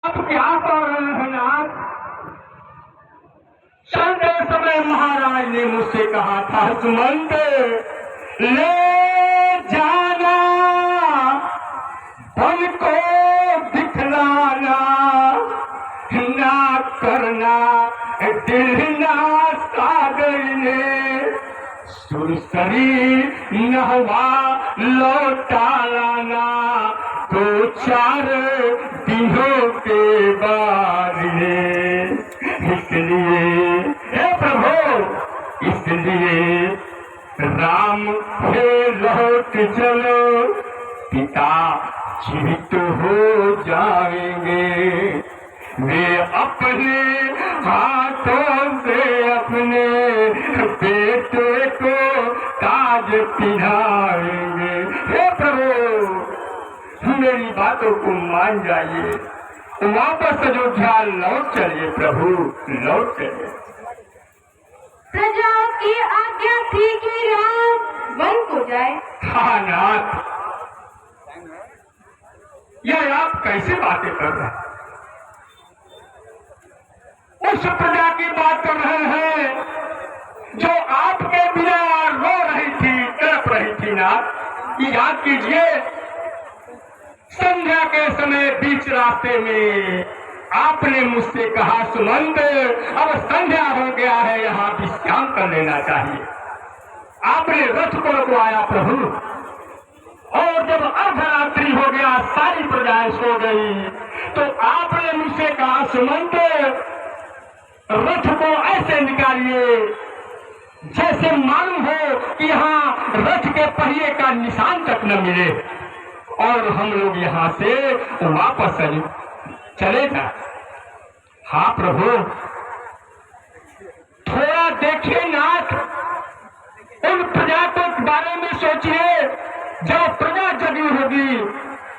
आप क्या कर रहे हैं नाथ? चलते समय महाराज ने मुझसे कहा था, सुमंत ले जाना, बन को दिखलाना, ना करना दिलना सागर ने, सुरसरी नहवा लौटा लाना, तो 4 दिनों के बाद ने। इसलिए हे प्रभु, इसलिए राम से लौट चलो, पिता जीवित हो जाएंगे। वे अपने हाथों से अपने बेटे को ताज पहनाएंगे। हे प्रभु, मेरी बातों को मान जाइए, वापस अयोध्या लौट चलिए प्रभु, लौट चलिए। प्रजा की आज्ञा थी कि राम वन को जाए। हाँ नाथ, यह आप कैसे बातें कर रहे हैं? उस प्रजा की बात कर रहे हैं जो आपके बिना रो रही थी, तड़प रही थी नाथ। याद कीजिए, संध्या के समय बीच रास्ते में आपने मुझसे कहा, सुमंत अब संध्या हो गया है, यहाँ विश्राम कर लेना चाहिए। आपने रथ को रुकवाया प्रभु, और जब अर्धरात्रि हो गया, सारी प्रजाएं सो गई, तो आपने मुझसे कहा, सुमंत रथ को ऐसे निकालिए जैसे मालूम हो कि यहाँ रथ के पहिए का निशान तक न मिले, और हम लोग यहाँ से वापस चले जाए। हाँ प्रभु, थोड़ा देखिए नाथ, उन प्रजा के बारे में सोचिए। जब प्रजा जगी होगी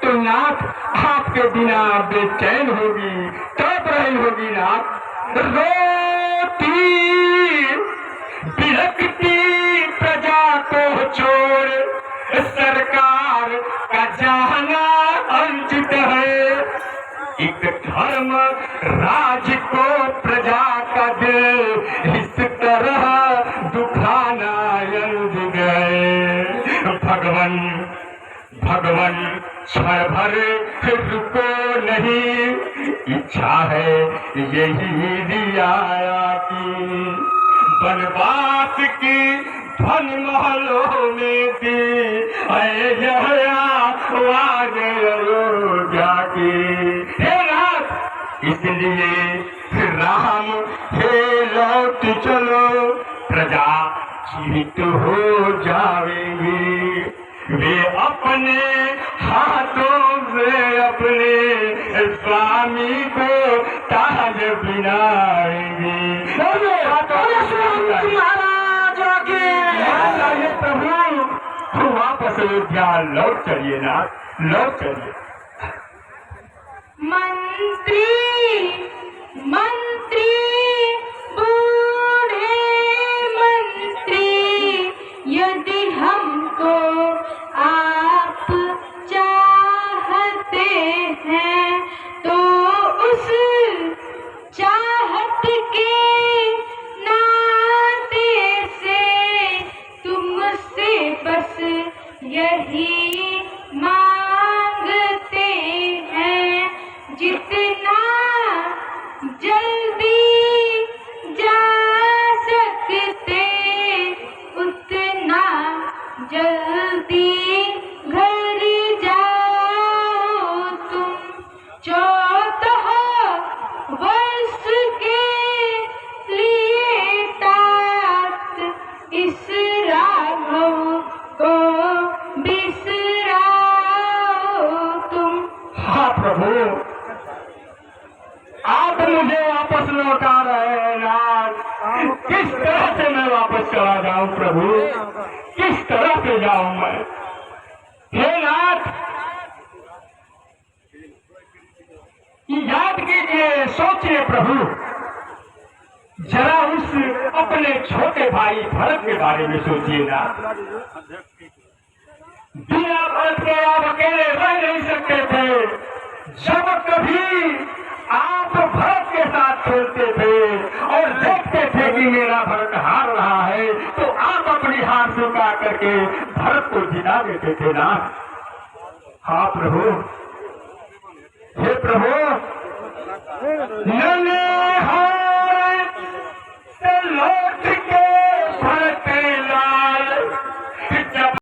तो नाथ आपके बिना बेचैन होगी, तड़प रही होगी नाथ। रोती बिलखती प्रजा को छोड़ सरकार का जाना अनुचित है। एक धर्म राज को प्रजा का दिल इस तरह दुखाना अनुचित है। भगवान भगवान क्षण भर रुको नहीं, इच्छा है यही रियाया की, वनवास की धन महलों में दी आवाज अयोध्या की। हे नाथ, इसलिए राम हे लौट चलो, प्रजा जीवित हो जाएगी। वे अपने हाथों से अपने स्वामी को ताज पहनाएंगे। प्रभु, वापस अयोध्या लौट चलिए ना, लौट चलिए। मंत्री मंत्री बूढ़े मंत्री, यदि हमको आप चाहते हैं तो उस चाहत के नाते से तुमसे बस यही मांगते हैं, जितना जल्दी जा सकते उतना जल्दी घर जाओ तुम। 14 वर्ष के लिए तात इस राघव को बिसराओ तुम। हाँ प्रभु, आप मुझे वापस लौटा रहे हैं नाथ। किस तरह से मैं वापस चला जाऊं प्रभु, किस तरह से जाऊं मैं? हे नाथ, याद कीजिए, सोचिए प्रभु, जरा उस अपने छोटे भाई भरत के बारे में सोचिए ना। बिना भरत के आप अकेले रह नहीं सकते थे। जब कभी मार रहा है तो आप अपनी हाथ से उठा करके भरत को जिला देते थे ना। हाँ प्रभु, हे प्रभु, न